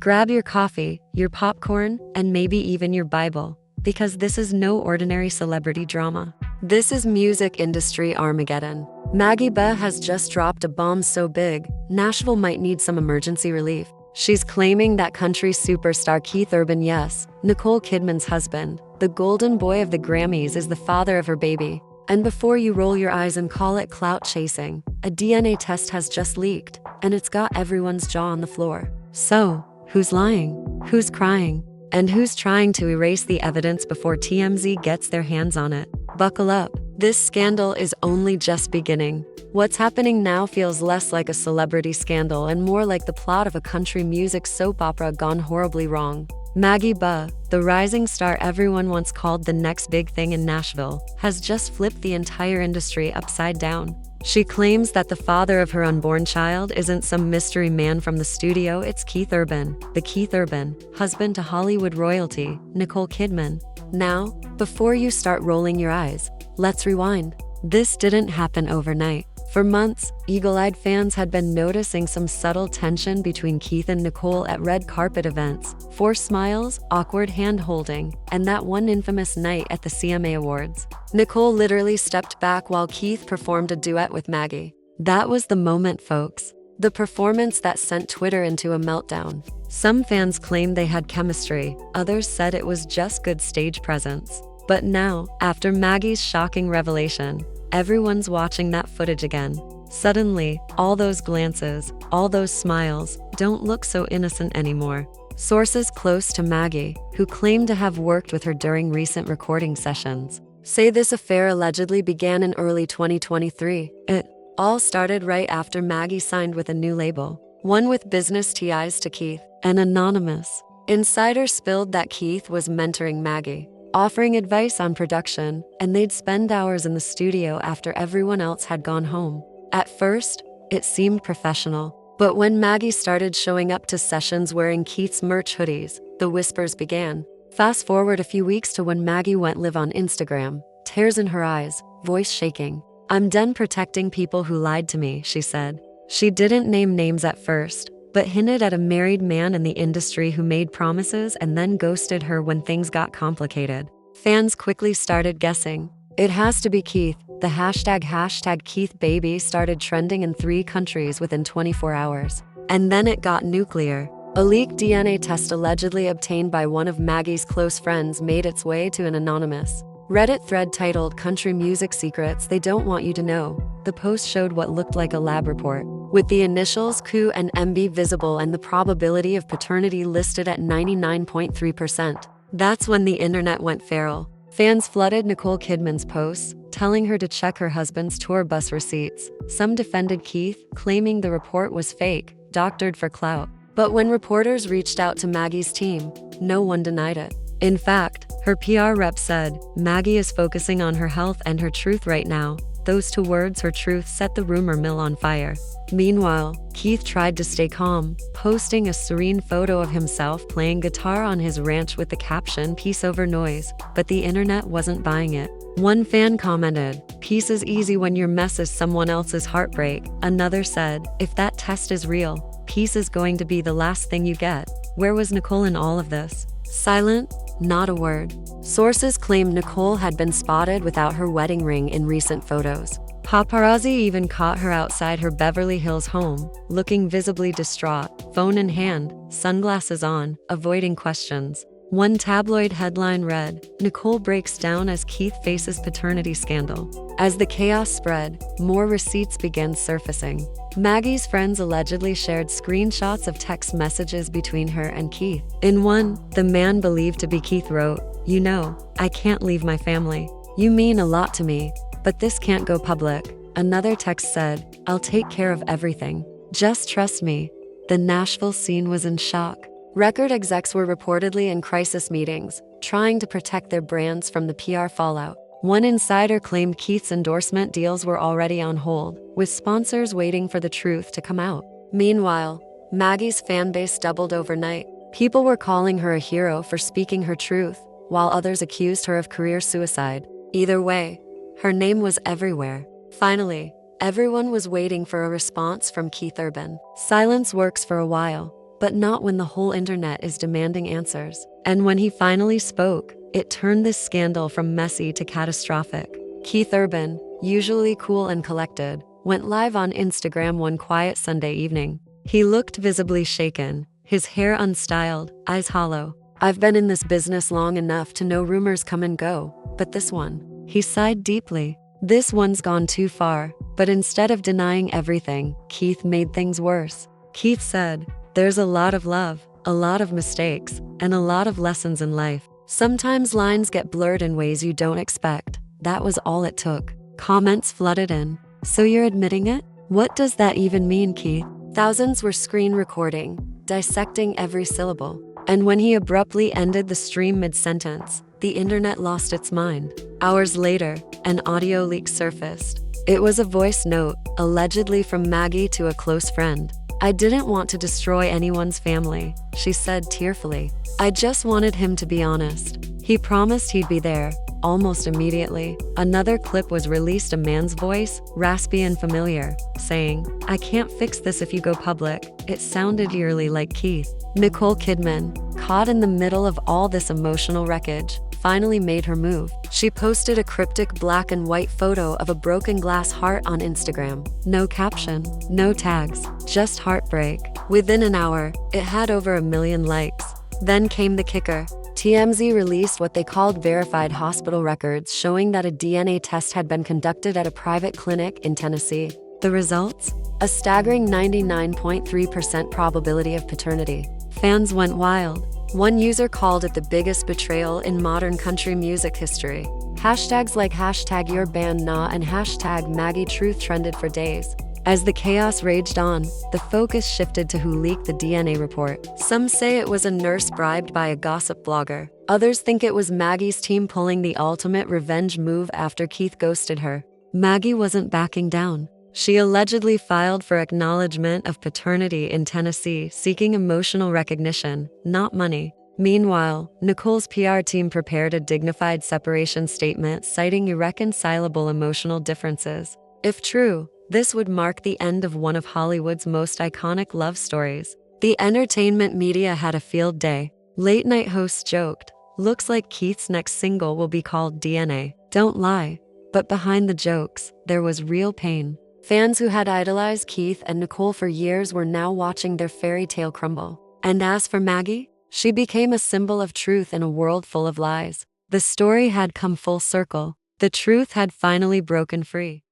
Grab your coffee, your popcorn, and maybe even your Bible, because this is no ordinary celebrity drama. This is music industry Armageddon. Maggie Baugh has just dropped a bomb so big, Nashville might need some emergency relief. She's claiming that country superstar Keith Urban, yes, Nicole Kidman's husband, the golden boy of the Grammys, is the father of her baby. And before you roll your eyes and call it clout chasing, a DNA test has just leaked, and it's got everyone's jaw on the floor. So, who's lying? Who's crying? And who's trying to erase the evidence before TMZ gets their hands on it? Buckle up. This scandal is only just beginning. What's happening now feels less like a celebrity scandal and more like the plot of a country music soap opera gone horribly wrong. Maggie Baugh, the rising star everyone once called the next big thing in Nashville, has just flipped the entire industry upside down. She claims that the father of her unborn child isn't some mystery man from the studio, it's Keith Urban, the Keith Urban, husband to Hollywood royalty, Nicole Kidman. Now, before you start rolling your eyes, let's rewind. This didn't happen overnight. For months, eagle-eyed fans had been noticing some subtle tension between Keith and Nicole at red carpet events, forced smiles, awkward hand-holding, and that one infamous night at the CMA Awards. Nicole literally stepped back while Keith performed a duet with Maggie. That was the moment, folks. The performance that sent Twitter into a meltdown. Some fans claimed they had chemistry, others said it was just good stage presence. But now, after Maggie's shocking revelation, everyone's watching that footage again. Suddenly, all those glances, all those smiles, don't look so innocent anymore. Sources close to Maggie, who claim to have worked with her during recent recording sessions, say this affair allegedly began in early 2023. It all started right after Maggie signed with a new label, one with business ties to Keith. An anonymous insider spilled that Keith was mentoring Maggie, offering advice on production, and they'd spend hours in the studio after everyone else had gone home. At first, it seemed professional, but when Maggie started showing up to sessions wearing Keith's merch hoodies, the whispers began. Fast forward a few weeks to when Maggie went live on Instagram, tears in her eyes, voice shaking. "I'm done protecting people who lied to me," she said. She didn't name names at first, but hinted at a married man in the industry who made promises and then ghosted her when things got complicated. Fans quickly started guessing. It has to be Keith. The hashtag #KeithBaby started trending in 3 countries within 24 hours. And then it got nuclear. A leaked DNA test allegedly obtained by one of Maggie's close friends made its way to an anonymous Reddit thread titled "Country Music Secrets They Don't Want You to Know." The post showed what looked like a lab report, with the initials Q and MB visible and the probability of paternity listed at 99.3%. That's when the internet went feral. Fans flooded Nicole Kidman's posts, telling her to check her husband's tour bus receipts. Some defended Keith, claiming the report was fake, doctored for clout. But when reporters reached out to Maggie's team, no one denied it. In fact, her PR rep said, "Maggie is focusing on her health and her truth right now." Those 2 words, her truth, set the rumor mill on fire. Meanwhile, Keith tried to stay calm, posting a serene photo of himself playing guitar on his ranch with the caption "Peace over noise," but the internet wasn't buying it. One fan commented, "Peace is easy when your mess is someone else's heartbreak." Another said, "If that test is real, peace is going to be the last thing you get." Where was Nicole in all of this? Silent? Not a word. Sources claimed Nicole had been spotted without her wedding ring in recent photos. Paparazzi even caught her outside her Beverly Hills home, looking visibly distraught, phone in hand, sunglasses on, avoiding questions. One tabloid headline read, "Nicole breaks down as Keith faces paternity scandal." As the chaos spread, more receipts began surfacing. Maggie's friends allegedly shared screenshots of text messages between her and Keith. In one, the man believed to be Keith wrote, "You know, I can't leave my family. You mean a lot to me, but this can't go public." Another text said, "I'll take care of everything. Just trust me." The Nashville scene was in shock. Record execs were reportedly in crisis meetings, trying to protect their brands from the PR fallout. One insider claimed Keith's endorsement deals were already on hold, with sponsors waiting for the truth to come out. Meanwhile, Maggie's fanbase doubled overnight. People were calling her a hero for speaking her truth, while others accused her of career suicide. Either way, her name was everywhere. Finally, everyone was waiting for a response from Keith Urban. Silence works for a while, but not when the whole internet is demanding answers. And when he finally spoke, it turned this scandal from messy to catastrophic. Keith Urban, usually cool and collected, went live on Instagram one quiet Sunday evening. He looked visibly shaken, his hair unstyled, eyes hollow. "I've been in this business long enough to know rumors come and go, but this one," he sighed deeply. "This one's gone too far." But instead of denying everything, Keith made things worse. Keith said, "There's a lot of love, a lot of mistakes, and a lot of lessons in life. Sometimes lines get blurred in ways you don't expect. That was all it took." Comments flooded in. "So you're admitting it? What does that even mean, Keith?" Thousands were screen recording, dissecting every syllable. And when he abruptly ended the stream mid-sentence, the internet lost its mind. Hours later, an audio leak surfaced. It was a voice note, allegedly from Maggie to a close friend. "I didn't want to destroy anyone's family," she said tearfully. "I just wanted him to be honest. He promised he'd be there." Almost immediately, another clip was released, a man's voice, raspy and familiar, saying, "I can't fix this if you go public." It sounded eerily like Keith. Nicole Kidman, caught in the middle of all this emotional wreckage, finally made her move. She posted a cryptic black and white photo of a broken glass heart on Instagram. No caption, no tags, just heartbreak. Within an hour, it had over 1 million likes. Then came the kicker. TMZ released what they called verified hospital records showing that a DNA test had been conducted at a private clinic in Tennessee. The results? A staggering 99.3% probability of paternity. Fans went wild. One user called it the biggest betrayal in modern country music history. Hashtags like #YourBandNah and #MaggieTruth trended for days. As the chaos raged on, the focus shifted to who leaked the DNA report. Some say it was a nurse bribed by a gossip blogger. Others think it was Maggie's team pulling the ultimate revenge move after Keith ghosted her. Maggie wasn't backing down. She allegedly filed for acknowledgement of paternity in Tennessee, seeking emotional recognition, not money. Meanwhile, Nicole's PR team prepared a dignified separation statement citing irreconcilable emotional differences. If true, this would mark the end of one of Hollywood's most iconic love stories. The entertainment media had a field day. Late-night hosts joked, "Looks like Keith's next single will be called DNA." Don't lie. But behind the jokes, there was real pain. Fans who had idolized Keith and Nicole for years were now watching their fairy tale crumble. And as for Maggie, she became a symbol of truth in a world full of lies. The story had come full circle. The truth had finally broken free.